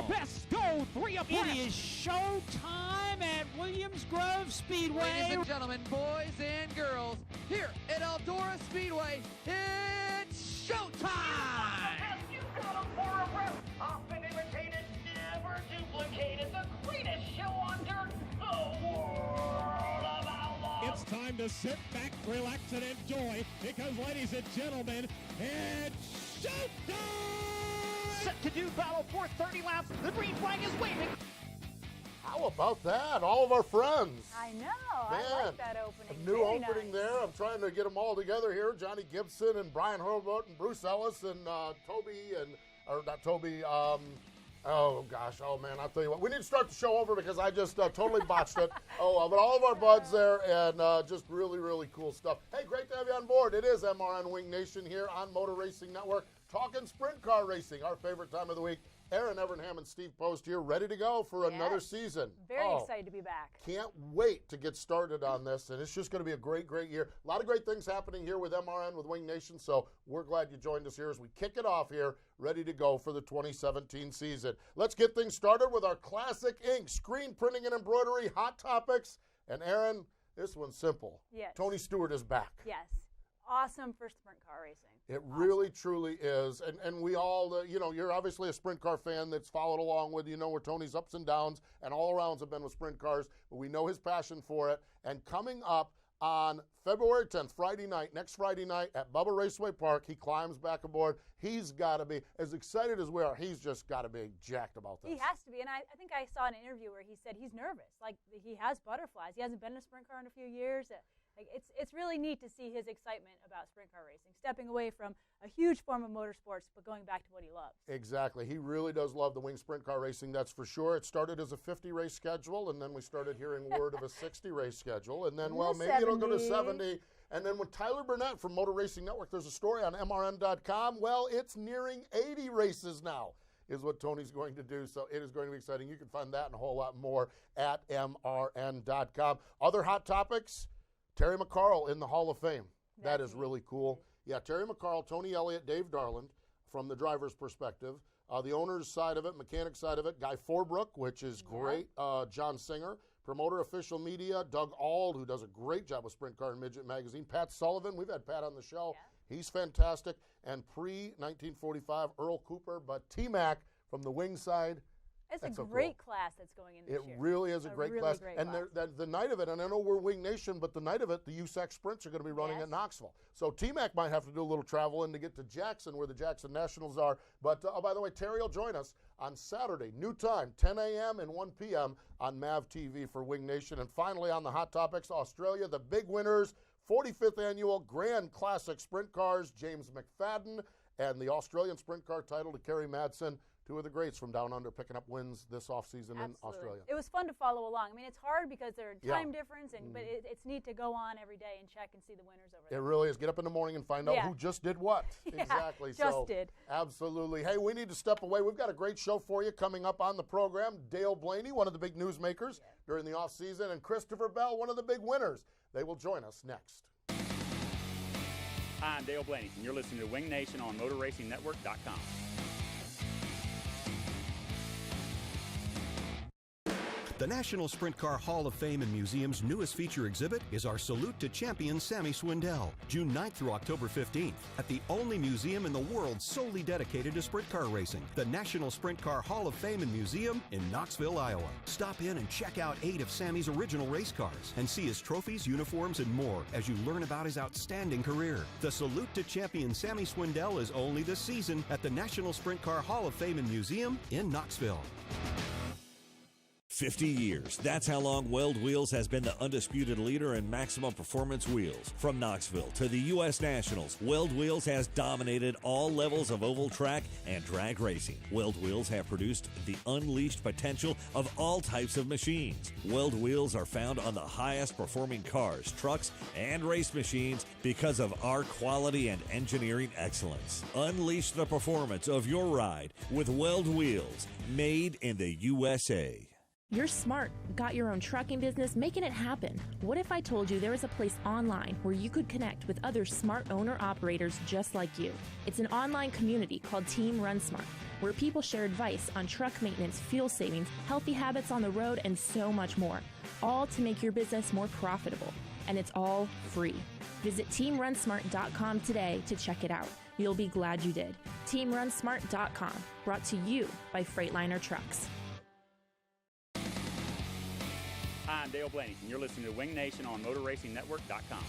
best go 3 abreast. It is showtime at Williams Grove Speedway. Ladies and gentlemen, boys and girls, here at Eldora Speedway, it's showtime! You got 'em 4 abreast. Often imitated, never duplicated. The greatest show on dirt, the world of outlaws. It's time to sit back, relax, and enjoy, because, ladies and gentlemen, it's showtime! Set to do battle for 30 laps. The green flag is waving. How about that? All of our friends. I know. I like that opening. A new Very opening nice. there. I'm trying to get them all together here. Johnny Gibson and Brian Hurlbut and Bruce Ellis and Toby and, or not Toby, oh gosh, oh man, I'll tell you what. We need to start the show over because I just totally botched it. But all of our buds there and just really, really cool stuff. Hey, great to have you on board. It is MRN Winged Nation here on Motor Racing Network, talking sprint car racing, our favorite time of the week. Erin Evernham and Steve Post here, ready to go for another season. Very excited to be back. Can't wait to get started on this, and it's just going to be a great, great year. A lot of great things happening here with MRN, with Winged Nation, so we're glad you joined us here as we kick it off here, ready to go for the 2017 season. Let's get things started with our classic ink, screen printing and embroidery, hot topics. And Erin, this one's simple. Yes. Tony Stewart is back. Yes. Awesome for sprint car racing. It really, truly is. And we all, you're obviously a sprint car fan that's followed along with, where Tony's ups and downs and all arounds have been with sprint cars. But we know his passion for it. And coming up on February 10th, next Friday night at Bubba Raceway Park, he climbs back aboard. He's got to be, as excited as we are, he's just got to be jacked about this. He has to be. And I think I saw an interview where he said he's nervous. Like, he has butterflies. He hasn't been in a sprint car in a few years. It's really neat to see his excitement about sprint car racing, stepping away from a huge form of motorsports, but going back to what he loves. Exactly. He really does love the wing sprint car racing, that's for sure. It started as a 50-race schedule, and then we started hearing word of a 60-race schedule, and then, maybe it'll go to 70. And then with Tyler Burnett from Motor Racing Network, there's a story on MRN.com. Well, it's nearing 80 races now, is what Tony's going to do. So it is going to be exciting. You can find that and a whole lot more at MRN.com. Other hot topics, Terry McCarl in the Hall of Fame. That is really cool. Yeah, Terry McCarl, Tony Elliott, Dave Darland from the driver's perspective. The owner's side of it, mechanic side of it, Guy Forbrook, which is great. John Singer, promoter, official media, Doug Auld, who does a great job with Sprint Car and Midget Magazine. Pat Sullivan, we've had Pat on the show. Yeah. He's fantastic. And pre-1945, Earl Cooper, but T-Mac from the wing side. It's a great class that's going in this year. It really is a great really class. Great and class. The night of it, and I know we're Wing Nation, but the night of it, the USAC Sprints are going to be running at Knoxville. So T-Mac might have to do a little travel in to get to Jackson, where the Jackson Nationals are. But, by the way, Terry will join us on Saturday, new time, 10 a.m. and 1 p.m. on MAV TV for Wing Nation. And finally, on the Hot Topics, Australia, the big winners, 45th Annual Grand Classic Sprint Cars, James McFadden, and the Australian Sprint Car title to Kerry Madsen. Two of the greats from down under picking up wins this offseason in Australia. It was fun to follow along. I mean, it's hard because there's time difference, but it's neat to go on every day and check and see the winners over there. It really is. Get up in the morning and find out who just did what. Exactly. Did. Absolutely. Hey, we need to step away. We've got a great show for you coming up on the program. Dale Blaney, one of the big newsmakers during the offseason, and Christopher Bell, one of the big winners. They will join us next. Hi, I'm Dale Blaney, and you're listening to Wing Nation on MotorRacingNetwork.com. The National Sprint Car Hall of Fame and Museum's newest feature exhibit is our Salute to Champion Sammy Swindell, June 9th through October 15th, at the only museum in the world solely dedicated to sprint car racing, the National Sprint Car Hall of Fame and Museum in Knoxville, Iowa. Stop in and check out 8 of Sammy's original race cars and see his trophies, uniforms, and more as you learn about his outstanding career. The Salute to Champion Sammy Swindell is only this season at the National Sprint Car Hall of Fame and Museum in Knoxville. 50 years. That's how long Weld Wheels has been the undisputed leader in maximum performance wheels. From Knoxville to the U.S. Nationals, Weld Wheels has dominated all levels of oval track and drag racing. Weld Wheels have produced the unleashed potential of all types of machines. Weld Wheels are found on the highest performing cars, trucks, and race machines because of our quality and engineering excellence. Unleash the performance of your ride with Weld Wheels, made in the USA. You're smart, got your own trucking business, making it happen. What if I told you there was a place online where you could connect with other smart owner-operators just like you? It's an online community called Team Run Smart. where people share advice on truck maintenance, fuel savings, healthy habits on the road, and so much more, all to make your business more profitable. And it's all free. Visit teamrunsmart.com today to check it out. You'll be glad you did. teamrunsmart.com, brought to you by Freightliner Trucks. Hi, I'm Dale Blaney, and you're listening to Winged Nation on MotorRacingNetwork.com.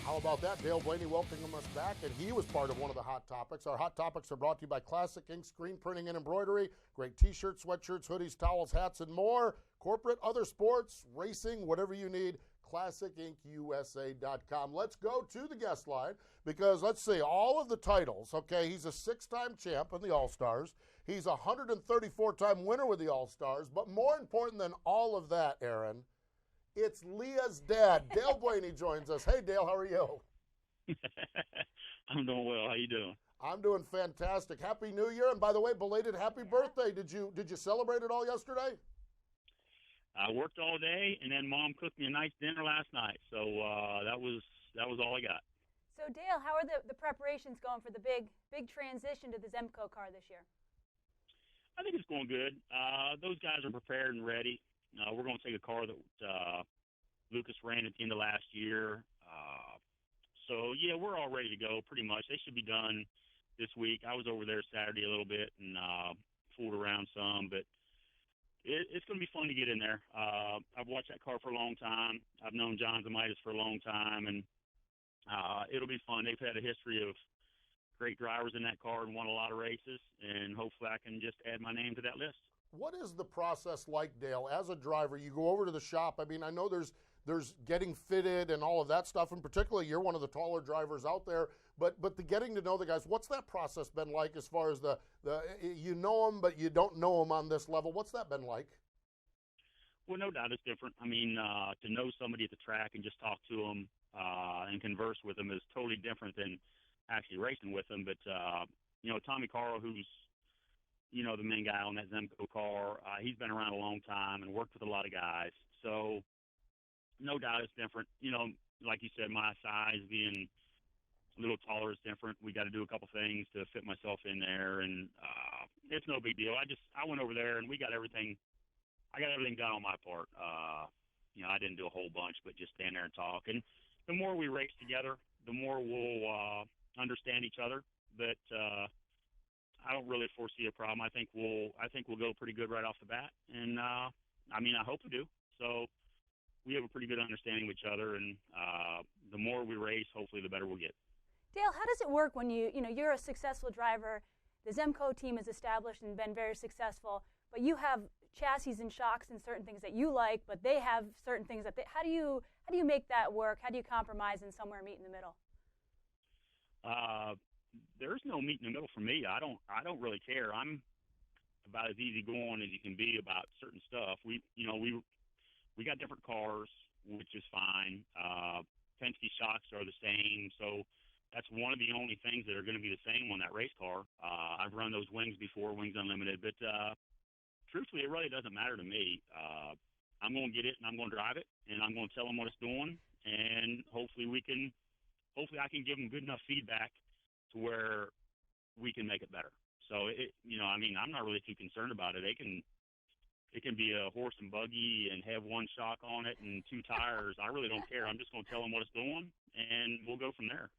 How about that? Dale Blaney welcoming us back, and he was part of one of the Hot Topics. Our Hot Topics are brought to you by Classic Ink Screen Printing and Embroidery. Great T-shirts, sweatshirts, hoodies, towels, hats, and more. Corporate, other sports, racing, whatever you need. ClassicInkUSA.com. Let's go to the guest line because, let's see, all of the titles, okay, he's a 6-time champ in the All-Stars. He's a 134-time winner with the All-Stars. But more important than all of that, Erin, it's Leah's dad. Dale Blaney joins us. Hey, Dale, how are you? I'm doing well. How you doing? I'm doing fantastic. Happy New Year, and by the way, belated happy birthday. Did you celebrate it all yesterday? I worked all day, and then Mom cooked me a nice dinner last night. So that was all I got. So, Dale, how are the preparations going for the big transition to the Zemco car this year? I think it's going good. Those guys are prepared and ready. We're going to take a car that Lucas ran at the end of last year. So, yeah, we're all ready to go pretty much. They should be done this week. I was over there Saturday a little bit and fooled around some, but it's going to be fun to get in there. I've watched that car for a long time. I've known John Zemaitis for a long time, and it'll be fun. They've had a history of great drivers in that car and won a lot of races, and hopefully I can just add my name to that list. What is the process like, Dale? As a driver, you go over to the shop. I mean, I know there's getting fitted and all of that stuff, and particularly you're one of the taller drivers out there, but the getting to know the guys, what's that process been like as far as the you know them, but you don't know them on this level? What's that been like? Well, no doubt it's different. I mean, to know somebody at the track and just talk to them and converse with them is totally different than actually racing with them. But, Tommy Carl, who's, the main guy on that Zemco car, he's been around a long time and worked with a lot of guys. So, no doubt it's different. Like you said, my size being a little taller is different. We got to do a couple things to fit myself in there, and it's no big deal. I went over there and we got everything. I got everything done on my part. I didn't do a whole bunch, but just stand there and talk. And the more we race together, the more we'll understand each other. But I don't really foresee a problem. I think we'll go pretty good right off the bat, and I hope we do. So we have a pretty good understanding of each other, and the more we race, hopefully, the better we'll get. Dale, how does it work when you're a successful driver? The Zemco team is established and been very successful, but you have chassis and shocks and certain things that you like, but they have certain things that how do you make that work? How do you compromise and somewhere meet in the middle? There's no meet in the middle for me. I don't really care. I'm about as easygoing as you can be about certain stuff. We got different cars, which is fine. Penske shocks are the same, so that's one of the only things that are going to be the same on that race car. I've run those wings before, Wings Unlimited, but truthfully, it really doesn't matter to me. I'm going to get it, and I'm going to drive it, and I'm going to tell them what it's doing, and hopefully I can give them good enough feedback to where we can make it better. So, I'm not really too concerned about it. It can be a horse and buggy and have one shock on it and two tires. I really don't care. I'm just going to tell them what it's doing, and we'll go from there.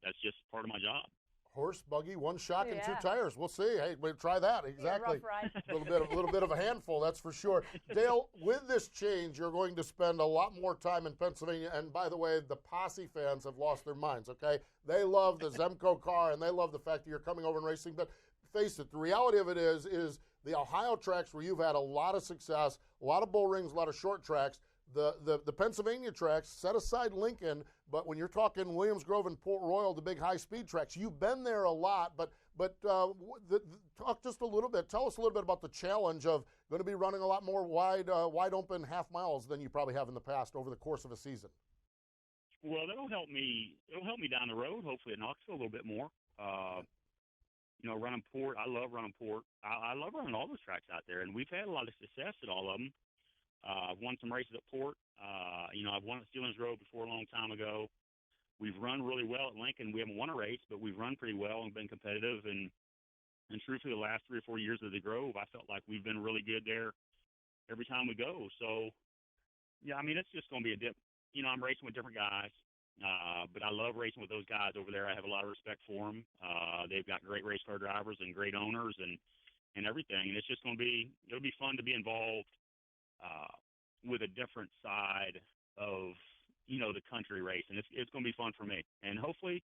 That's just part of my job. Horse, buggy, one shock, and two tires. We'll see. Hey, we'll try that. Exactly. A little bit of a handful, that's for sure. Dale, with this change, you're going to spend a lot more time in Pennsylvania. And by the way, the Posse fans have lost their minds, okay? They love the Zemco car, and they love the fact that you're coming over and racing. But face it, the reality of it is the Ohio tracks where you've had a lot of success, a lot of bull rings, a lot of short tracks. The Pennsylvania tracks, set aside Lincoln, but when you're talking Williams Grove and Port Royal, the big high-speed tracks, you've been there a lot, but talk just a little bit. Tell us a little bit about the challenge of going to be running a lot more wide open half miles than you probably have in the past over the course of a season. Well, that'll help me. It'll help me down the road, hopefully, at Knoxville a little bit more. Running Port, I love running Port. I love running all those tracks out there, and we've had a lot of success at all of them. I've won some races at Port. I've won at Steelers Road before a long time ago. We've run really well at Lincoln. We haven't won a race, but we've run pretty well and been competitive. And And truthfully, the last 3 or 4 years of the Grove, I felt like we've been really good there every time we go. So, yeah, I mean, it's just going to be a dip. You know, I'm racing with different guys, but I love racing with those guys over there. I have a lot of respect for them. They've got great race car drivers and great owners and everything. And it's just going to be, it'll be fun to be involved with a different side of, you know, the country race. And it's going to be fun for me. And hopefully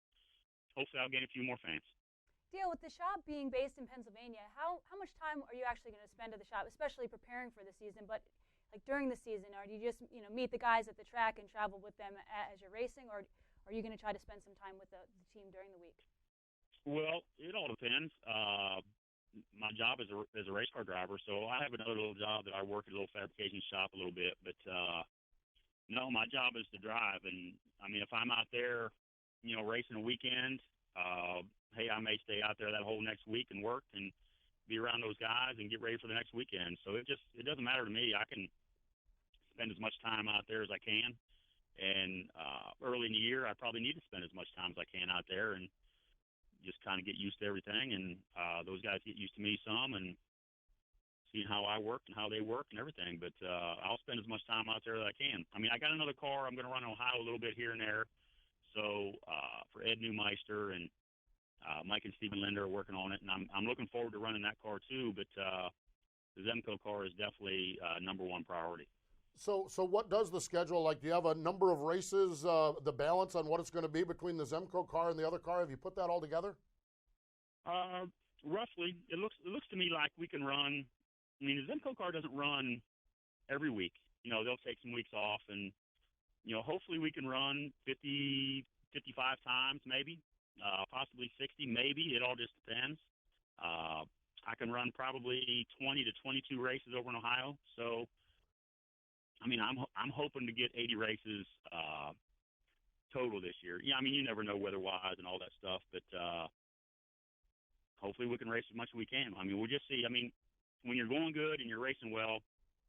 I'll gain a few more fans. Dale, with the shop being based in Pennsylvania, how much time are you actually going to spend at the shop, especially preparing for the season? But like during the season, or do you just meet the guys at the track and travel with them as you're racing, or are you going to try to spend some time with the team during the week? Well, it all depends. My job is a race car driver, so I have another little job that I work at a little fabrication shop a little bit. But no, my job is to drive, and I mean if I'm out there, you know, racing a weekend. Hey, I may stay out there that whole next week and work and be around those guys and get ready for the next weekend. So it doesn't matter to me. I can spend as much time out there as I can. And early in the year, I probably need to spend as much time as I can out there and just kind of get used to everything. And those guys get used to me some and seeing how I work and how they work and everything. But I'll spend as much time out there as I can. I mean, I got another car. I'm going to run in Ohio a little bit here and there. So for Ed Newmeister and Mike and Stephen Linder are working on it, and I'm looking forward to running that car too. But the Zemco car is definitely number one priority. So what does the schedule like? Do you have a number of races, the balance on what it's going to be between the Zemco car and the other car? Have you put that all together? Roughly, it looks to me like we can run. I mean, the Zemco car doesn't run every week. You know, they'll take some weeks off, and you know, hopefully we can run 50, 55 times, maybe, possibly 60, maybe. It all just depends. I can run probably 20 to 22 races over in Ohio. So, I mean, I'm hoping to get 80 races total this year. Yeah, I mean, you never know weather-wise and all that stuff, but hopefully we can race as much as we can. I mean, we'll just see. I mean, when you're going good and you're racing well,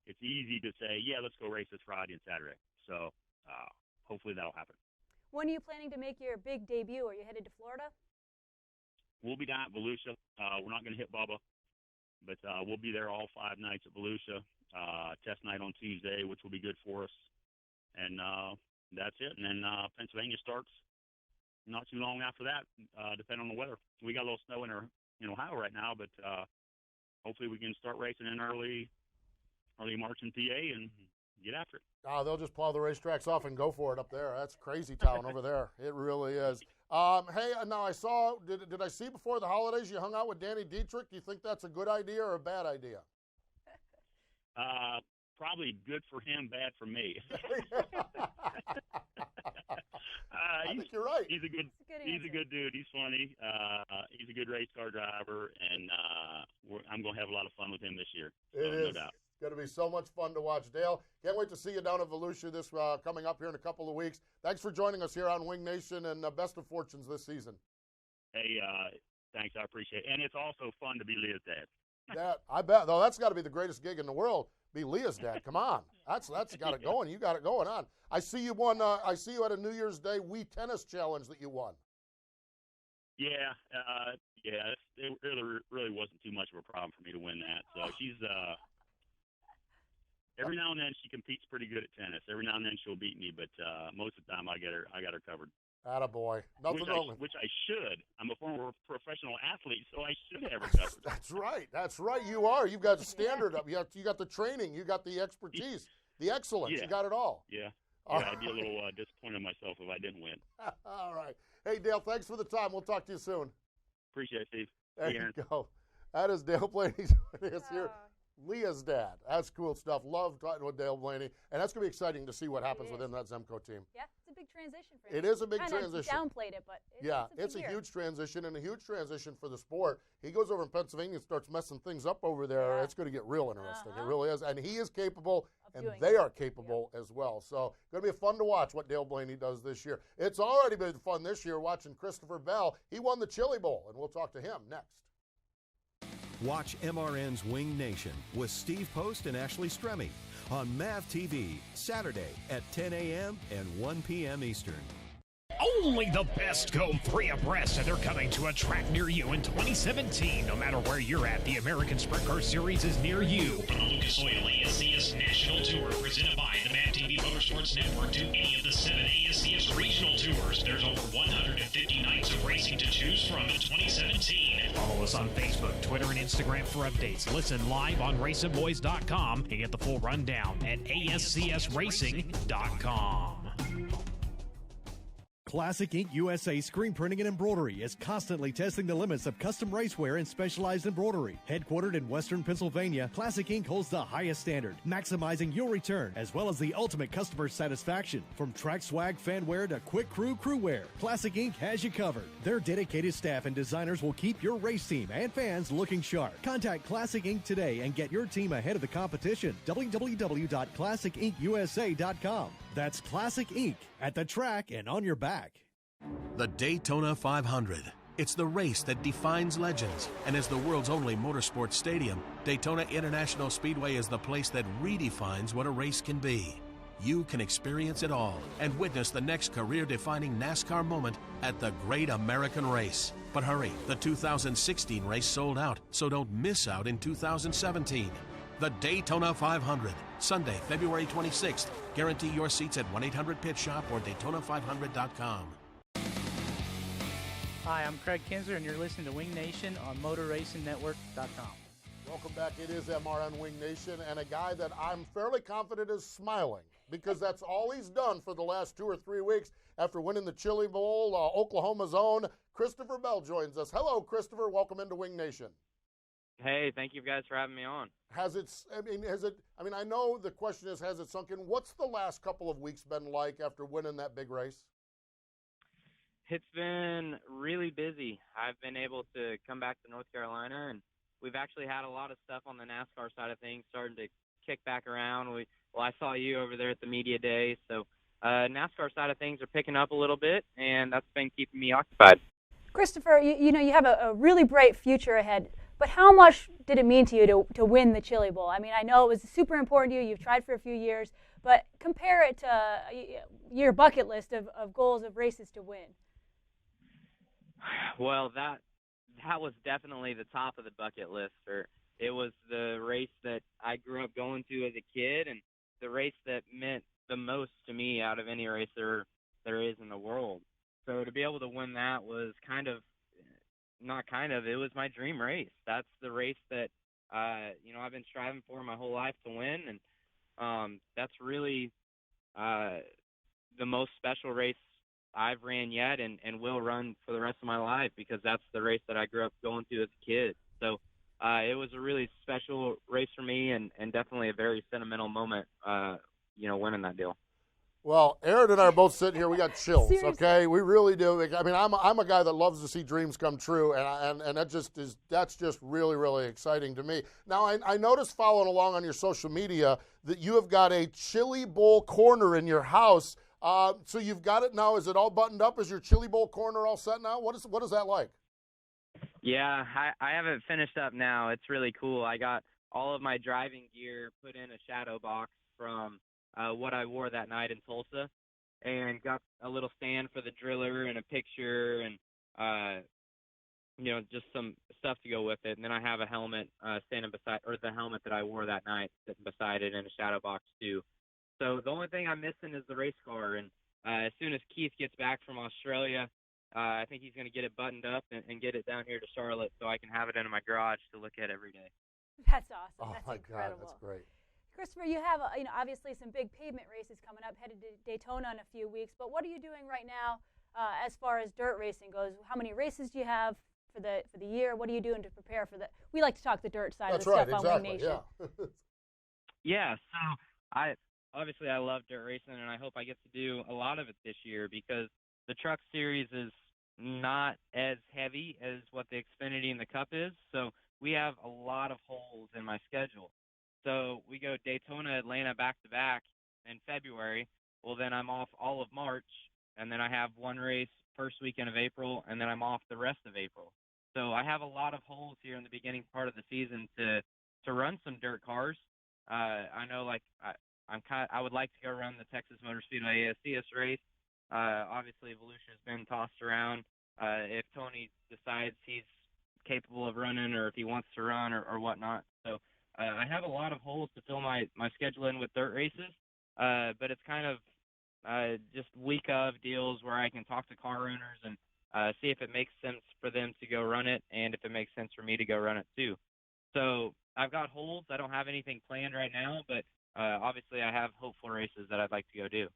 it's easy to say, yeah, let's go race this Friday and Saturday. So hopefully that'll happen. When are you planning to make your big debut? Are you headed to Florida? We'll be down at Volusia. We're not going to hit Bubba, but we'll be there all 5 nights at Volusia. Test night on Tuesday, which will be good for us. And that's it. And then Pennsylvania starts not too long after that, depending on the weather. We got a little snow in Ohio right now, but hopefully we can start racing in early March in PA and get after it. They'll just plow the racetracks off and go for it up there. That's crazy town over there. It really is. Hey, now I saw, did I see before the holidays you hung out with Danny Dietrich? Do you think that's a good idea or a bad idea? Probably good for him, bad for me. I think you're right. He's a good dude. He's funny. He's a good race car driver, and I'm going to have a lot of fun with him this year. So, it is. No doubt. Going to be so much fun to watch. Dale, can't wait to see you down at Volusia this coming up here in a couple of weeks. Thanks for joining us here on Winged Nation, and best of fortunes this season. Hey, thanks. I appreciate it. And it's also fun to be Leah's dad. I bet. Though that's got to be the greatest gig in the world. Be Leah's dad. Come on, that's got it going. You got it going on. I see you won. I see you at a New Year's Day Wii Tennis Challenge that you won. Yeah. It really wasn't too much of a problem for me to win that. So she's every now and then she competes pretty good at tennis. Every now and then she'll beat me, but most of the time I got her covered. Attaboy. Which I should. I'm a former professional athlete, so I should have her covered. That's right. You are. You've got the standard up. You got the training. You got the expertise, the excellence. Yeah. You got it all. Yeah. I'd be a little disappointed in myself if I didn't win. All right. Hey, Dale, thanks for the time. We'll talk to you soon. Appreciate it, Steve. There you go. That is Dale Blaney joining us here. Leah's dad. That's cool stuff. Love talking with Dale Blaney. And that's going to be exciting to see what happens within that Zemco team. Yeah, it's a big transition for him. It is a big transition. Downplayed it, but it's a huge transition and a huge transition for the sport. He goes over in Pennsylvania and starts messing things up over there. Yeah. It's going to get real interesting. It really is. And he is capable, and they are capable as well. So going to be fun to watch what Dale Blaney does this year. It's already been fun this year watching Christopher Bell. He won the Chili Bowl, and we'll talk to him next. Watch MRN's Winged Nation with Steve Post and Ashley Stremme on MAV TV, Saturday at 10 a.m. and 1 p.m. Eastern. Only the best go 3 abreast, and they're coming to a track near you in 2017. No matter where you're at, the American Sprint Car Series is near you. From the Lucas Oil ASCS National Tour, presented by the Mad TV Motorsports Network, to any of the 7 ASCS Regional Tours, there's over 150 nights of racing to choose from in 2017. Follow us on Facebook, Twitter, and Instagram for updates. Listen live on RacingBoys.com and get the full rundown at ASCSRacing.com. Classic Ink USA Screen Printing and Embroidery is constantly testing the limits of custom racewear and specialized embroidery. Headquartered in Western Pennsylvania, Classic Ink holds the highest standard, maximizing your return as well as the ultimate customer satisfaction. From track swag fan wear to quick crew wear, Classic Ink has you covered. Their dedicated staff and designers will keep your race team and fans looking sharp. Contact Classic Ink today and get your team ahead of the competition. www.classicinkusa.com. That's Classic Ink, at the track and on your back. The Daytona 500. It's the race that defines legends, and as the world's only motorsports stadium, Daytona International Speedway is the place that redefines what a race can be. You can experience it all and witness the next career-defining NASCAR moment at the Great American Race. But hurry, the 2016 race sold out, so don't miss out in 2017. The Daytona 500, Sunday, February 26th. Guarantee your seats at 1-800-PIT-SHOP or Daytona500.com. Hi, I'm Craig Kinzer, and you're listening to Winged Nation on MotorRacingNetwork.com. Welcome back. It is MRN Winged Nation, and a guy that I'm fairly confident is smiling because that's all he's done for the last 2 or 3 weeks after winning the Chili Bowl. Oklahoma's own Christopher Bell joins us. Hello, Christopher. Welcome into Winged Nation. Hey, thank you guys for having me on. I know the question is, has it sunk in? What's the last couple of weeks been like after winning that big race? It's been really busy. I've been able to come back to North Carolina, and we've actually had a lot of stuff on the NASCAR side of things starting to kick back around. I saw you over there at the media day, so NASCAR side of things are picking up a little bit, and that's been keeping me occupied. Christopher, you have a really bright future ahead. But how much did it mean to you to win the Chili Bowl? I mean, I know it was super important to you. You've tried for a few years. But compare it to your bucket list of goals of races to win. Well, that was definitely the top of the bucket list. It was the race that I grew up going to as a kid and the race that meant the most to me out of any race there is in the world. So to be able to win that was it was my dream race. That's the race that, I've been striving for my whole life to win. And that's really the most special race I've ran yet and will run for the rest of my life because that's the race that I grew up going to as a kid. So it was a really special race for me and definitely a very sentimental moment, winning that deal. Well, Erin and I are both sitting here. We got chills. Seriously? Okay, we really do. I mean, I'm a guy that loves to see dreams come true, and that's just really, really exciting to me. Now, I noticed following along on your social media that you have got a Chili Bowl corner in your house. So you've got it now. Is it all buttoned up? Is your Chili Bowl corner all set now? What is that like? Yeah, I have it finished up now. It's really cool. I got all of my driving gear put in a shadow box from what I wore that night in Tulsa, and got a little stand for the driller and a picture and, just some stuff to go with it. And then I have a helmet standing beside, or the helmet that I wore that night sitting beside it in a shadow box too. So the only thing I'm missing is the race car. And as soon as Keith gets back from Australia, I think he's going to get it buttoned up and get it down here to Charlotte so I can have it in my garage to look at every day. That's awesome. Oh, that's my incredible. God, that's great. Christopher, you have obviously some big pavement races coming up, headed to Daytona in a few weeks. But what are you doing right now as far as dirt racing goes? How many races do you have for the year? What are you doing to prepare for the? We like to talk the dirt side of the stuff on Winged Nation. Yeah. So I love dirt racing, and I hope I get to do a lot of it this year because the Truck Series is not as heavy as what the Xfinity and the Cup is. So we have a lot of holes in my schedule. So we go Daytona, Atlanta back-to-back in February. Well, then I'm off all of March, and then I have one race first weekend of April, and then I'm off the rest of April. So I have a lot of holes here in the beginning part of the season to run some dirt cars. I know, I would like to go run the Texas Motor Speedway ASCS race. Obviously, Volusia's been tossed around. If Tony decides he's capable of running or if he wants to run or whatnot. So I have a lot of holes to fill my schedule in with dirt races, but it's kind of just week of deals where I can talk to car owners and see if it makes sense for them to go run it and if it makes sense for me to go run it too. So I've got holes. I don't have anything planned right now, but obviously I have hopeful races that I'd like to go do.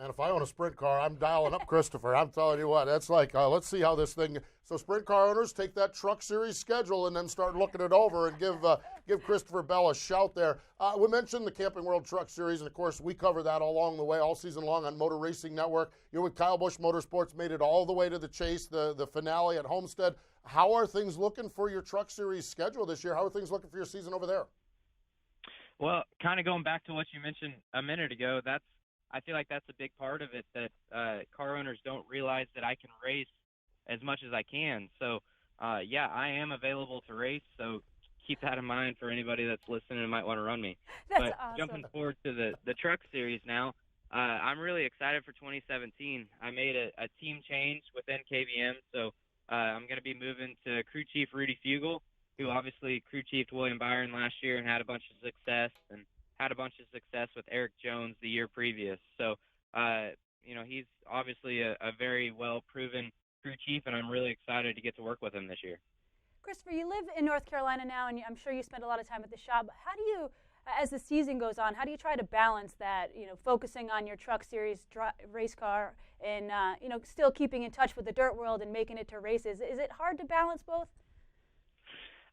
And if I own a sprint car, I'm dialing up Christopher. I'm telling you what, that's like, let's see how this thing. So sprint car owners, take that Truck Series schedule and then start looking it over and give Christopher Bell a shout there. We mentioned the Camping World Truck Series, and of course we cover that all along the way, all season long on Motor Racing Network. You're with Kyle Busch Motorsports, made it all the way to the chase, the finale at Homestead. How are things looking for your Truck Series schedule this year? How are things looking for your season over there? Well, kind of going back to what you mentioned a minute ago, I feel like that's a big part of it, that car owners don't realize that I can race as much as I can. So, yeah, I am available to race, so keep that in mind for anybody that's listening and might want to run me. That's but awesome. Jumping forward to the Truck Series now, I'm really excited for 2017. I made a team change within KBM, so I'm going to be moving to crew chief Rudy Fugel, who obviously crew chiefed William Byron last year and had a bunch of success, and had a bunch of success with Eric Jones the year previous. So, he's obviously a very well-proven crew chief, and I'm really excited to get to work with him this year. Christopher, you live in North Carolina now, and I'm sure you spend a lot of time at the shop. How do you, as the season goes on, how do you try to balance that, focusing on your Truck Series race car and, still keeping in touch with the dirt world and making it to races? Is it hard to balance both?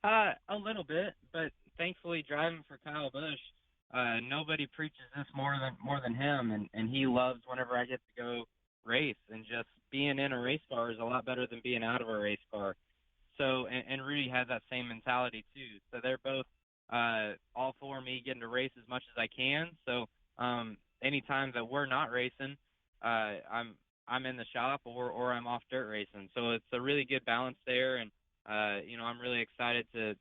A little bit, but thankfully driving for Kyle Busch, nobody preaches this more than him, and he loves whenever I get to go race, and just being in a race car is a lot better than being out of a race car. So, and Rudy has that same mentality too. So they're both all for me getting to race as much as I can. So anytime that we're not racing, I'm in the shop or I'm off dirt racing. So it's a really good balance there, and I'm really excited to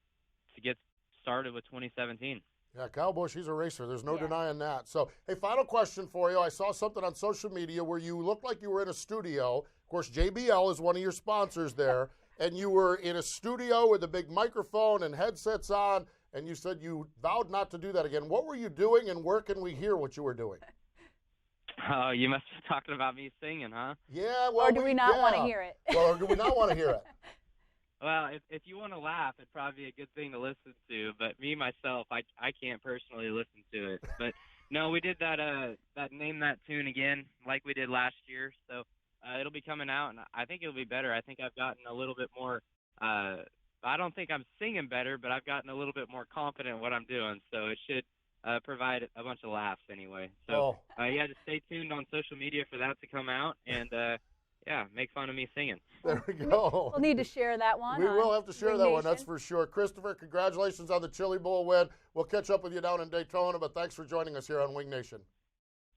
get started with 2017. Yeah, Kyle Busch, he's a racer. There's no denying that. So, hey, final question for you. I saw something on social media where you looked like you were in a studio. Of course, JBL is one of your sponsors there. And you were in a studio with a big microphone and headsets on, and you said you vowed not to do that again. What were you doing, and where can we hear what you were doing? Oh, you must be talking about me singing, huh? Yeah, well, or do we not want to hear it? Well, or do we not want to hear it? Well, if you want to laugh, it'd probably be a good thing to listen to. But me, myself, I can't personally listen to it. But, no, we did that Name That Tune again like we did last year. So it'll be coming out, and I think it'll be better. I think I've gotten a little bit more I don't think I'm singing better, but I've gotten a little bit more confident in what I'm doing. So it should provide a bunch of laughs anyway. So, just stay tuned on social media for that to come out. And, make fun of me singing. There we go. We'll need to share that one. We will have to share that one, that's for sure. Christopher, congratulations on the Chili Bowl win. We'll catch up with you down in Daytona, but thanks for joining us here on Wing Nation.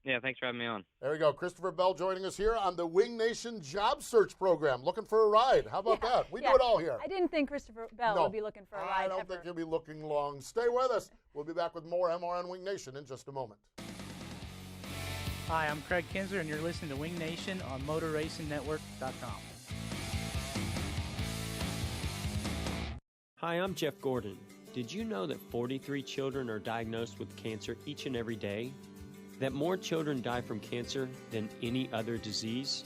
Yeah, thanks for having me on. There we go. Christopher Bell joining us here on the Wing Nation Job Search Program. Looking for a ride. How about that? We do it all here. I didn't think Christopher Bell would be looking for a ride. I don't think he'll be looking long. Stay with us. We'll be back with more MRN Wing Nation in just a moment. Hi, I'm Craig Kinzer, and you're listening to Wing Nation on MotorRacingNetwork.com. Hi, I'm Jeff Gordon. Did you know that 43 children are diagnosed with cancer each and every day? That more children die from cancer than any other disease?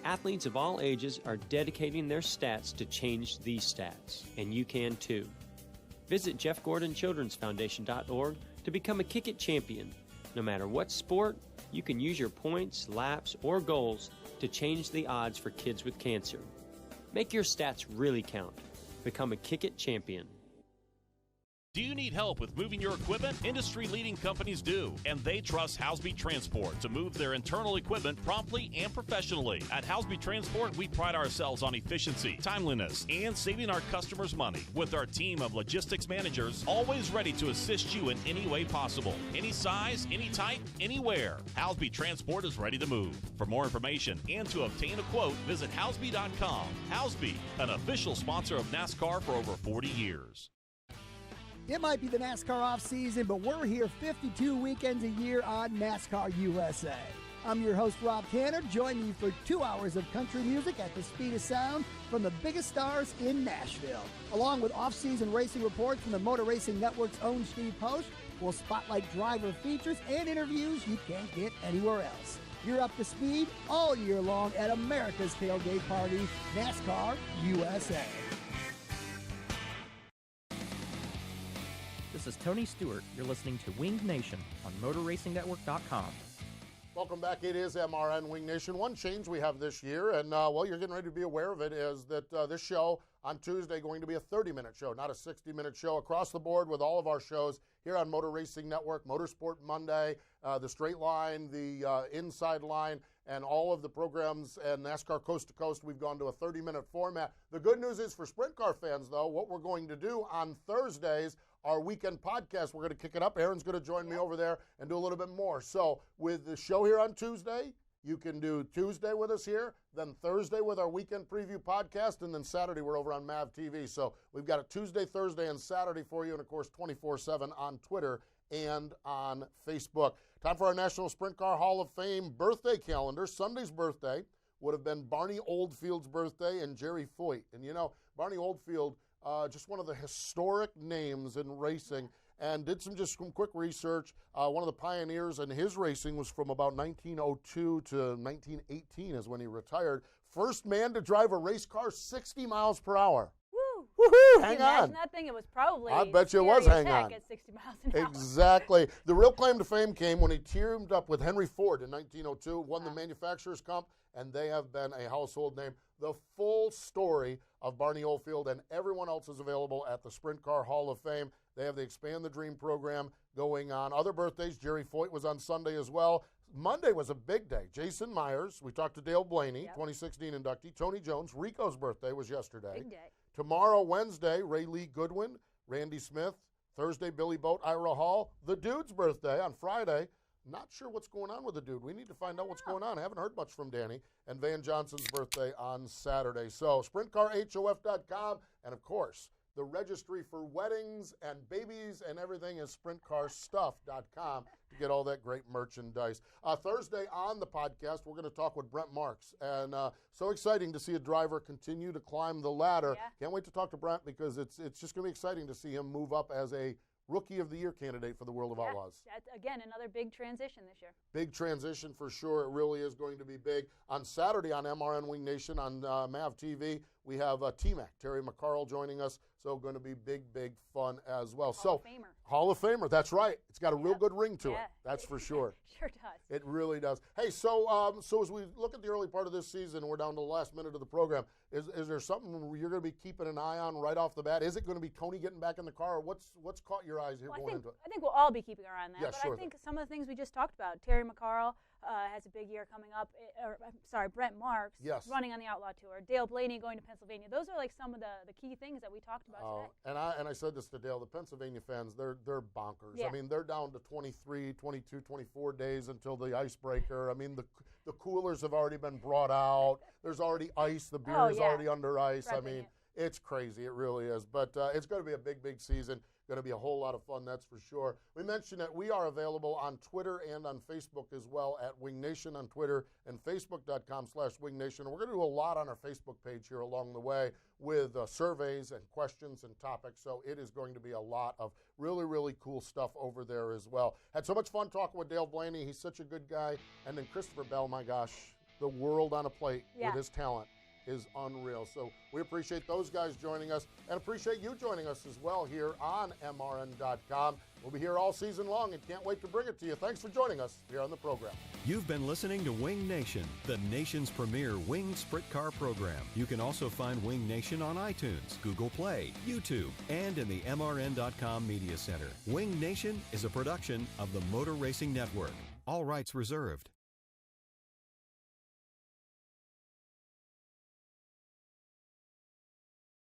Athletes of all ages are dedicating their stats to change these stats, and you can too. Visit JeffGordonChildren'sFoundation.org to become a Kick It champion. No matter what sport, you can use your points, laps, or goals to change the odds for kids with cancer. Make your stats really count. Become a Kick It champion. Do you need help with moving your equipment? Industry-leading companies do, and they trust Housby Transport to move their internal equipment promptly and professionally. At Housby Transport, we pride ourselves on efficiency, timeliness, and saving our customers money with our team of logistics managers always ready to assist you in any way possible. Any size, any type, anywhere. Housby Transport is ready to move. For more information and to obtain a quote, visit Housby.com. Housby, an official sponsor of NASCAR for over 40 years. It might be the NASCAR off season, but we're here 52 weekends a year on NASCAR USA. I'm your host, Rob Tanner. Join me for 2 hours of country music at the speed of sound from the biggest stars in Nashville. Along with off-season racing reports from the Motor Racing Network's own Steve Post, we'll spotlight driver features and interviews you can't get anywhere else. You're up to speed all year long at America's tailgate party, NASCAR USA. This is Tony Stewart. You're listening to Winged Nation on MotorRacingNetwork.com. Welcome back. It is MRN Winged Nation. One change we have this year, and you're getting ready to be aware of it, is that this show on Tuesday going to be a 30-minute show, not a 60-minute show, across the board with all of our shows here on Motor Racing Network, Motorsport Monday, the Straight Line, the Inside Line, and all of the programs and NASCAR Coast to Coast. We've gone to a 30-minute format. The good news is for sprint car fans, though, what we're going to do on Thursdays, our weekend podcast, we're going to kick it up. Erin's going to join me over there and do a little bit more. So with the show here on Tuesday, you can do Tuesday with us here, then Thursday with our weekend preview podcast, and then Saturday we're over on MAV TV. So we've got a Tuesday, Thursday, and Saturday for you, and, of course, 24/7 on Twitter and on Facebook. Time for our National Sprint Car Hall of Fame birthday calendar. Sunday's birthday would have been Barney Oldfield's birthday and Jerry Foyt. And, you know, Barney Oldfield, just one of the historic names in racing, and did some quick research. One of the pioneers in his racing was from about 1902 to 1918 is when he retired. First man to drive a race car 60 miles per hour. Woo! Woohoo! Hang on. on. That thing, it was probably I bet you it was hang on. At 60 miles an hour. Exactly. The real claim to fame came when he teamed up with Henry Ford in 1902, won the Manufacturers' Cup, and they have been a household name. The full story of Barney Oldfield and everyone else is available at the Sprint Car Hall of Fame. They have the Expand the Dream program going on. Other birthdays, Jerry Foyt was on Sunday as well. Monday was a big day. Jason Myers, we talked to Dale Blaney, 2016 inductee. Tony Jones, Rico's birthday was yesterday. Big day. Tomorrow, Wednesday, Ray Lee Goodwin, Randy Smith. Thursday, Billy Boat, Ira Hall. The Dude's birthday on Friday. Not sure what's going on with the Dude. We need to find out what's going on. I haven't heard much from Danny. And Van Johnson's birthday on Saturday. So SprintCarHof.com, and, of course, the registry for weddings and babies and everything is SprintCarStuff.com to get all that great merchandise. Thursday on the podcast, we're going to talk with Brent Marks. And so exciting to see a driver continue to climb the ladder. Yeah. Can't wait to talk to Brent because it's just going to be exciting to see him move up as a Rookie of the Year candidate for the World of Outlaws. That's, again, another big transition this year. Big transition for sure. It really is going to be big. On Saturday on MRN Winged Nation on MAV TV, we have T-Mac, Terry McCarl joining us. So going to be big, big fun as well. Hall of Famer. Hall of Famer, that's right. It's got a real good ring to it. That's for sure. Sure does. It really does. Hey, so as we look at the early part of this season, we're down to the last minute of the program. Is there something you're going to be keeping an eye on right off the bat? Is it going to be Tony getting back in the car? Or what's caught your eyes here going into it? I think we'll all be keeping our eye on that. Yeah, but sure. I think some of the things we just talked about, Terry McCarl has a big year coming up. Brent Marks running on the Outlaw Tour. Dale Blaney going to Pennsylvania. Those are like some of the key things that we talked about today. And I said this to Dale, the Pennsylvania fans, they're bonkers. Yeah. I mean, they're down to 23, 22, 24 days until the icebreaker. I mean, the coolers have already been brought out. There's already ice. The beer is already under ice. I mean, it's crazy. It really is. But it's going to be a big, big season. Going to be a whole lot of fun, that's for sure. We mentioned that we are available on Twitter and on Facebook as well at Wing Nation on Twitter and Facebook.com/Wing Nation. And we're going to do a lot on our Facebook page here along the way with surveys and questions and topics. So it is going to be a lot of really, really cool stuff over there as well. Had so much fun talking with Dale Blaney. He's such a good guy. And then Christopher Bell, my gosh, the world on a plate with his talent is unreal. So we appreciate those guys joining us and appreciate you joining us as well here on MRN.com. We'll be here all season long and can't wait to bring it to you. Thanks for joining us here on the program. You've been listening to Wing Nation, the nation's premier winged sprint car program. You can also find Wing Nation on iTunes, Google Play, YouTube, and in the MRN.com Media Center. Wing Nation is a production of the Motor Racing Network. All rights reserved.